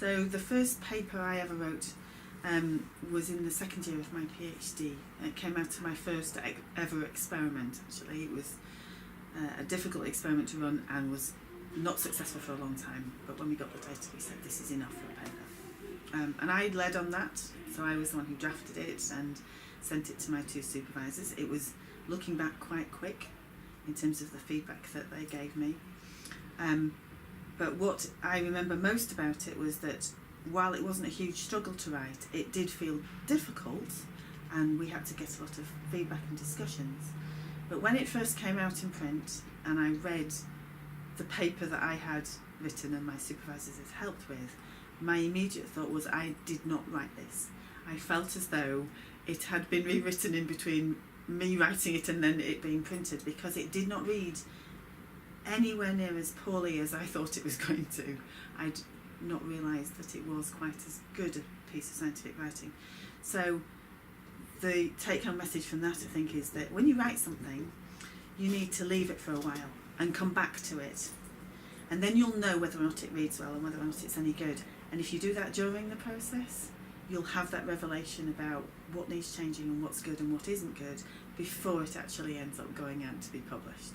So the first paper I ever wrote was in the second year of my PhD. It came out of my first ever experiment, actually. It was a difficult experiment to run and was not successful for a long time, but when we got the data we said this is enough for a paper. And I led on that, so I was the one who drafted it and sent it to my two supervisors. It was, looking back, quite quick in terms of the feedback that they gave me. But what I remember most about it was that while it wasn't a huge struggle to write, it did feel difficult and we had to get a lot of feedback and discussions. But when it first came out in print and I read the paper that I had written and my supervisors had helped with, my immediate thought was I did not write this. I felt as though it had been rewritten in between me writing it and then it being printed, because it did not read anywhere near as poorly as I thought it was going to. I'd not realised that it was quite as good a piece of scientific writing. So the take-home message from that, I think, is that when you write something, you need to leave it for a while and come back to it. And then you'll know whether or not it reads well and whether or not it's any good. And if you do that during the process, you'll have that revelation about what needs changing and what's good and what isn't good before it actually ends up going out to be published.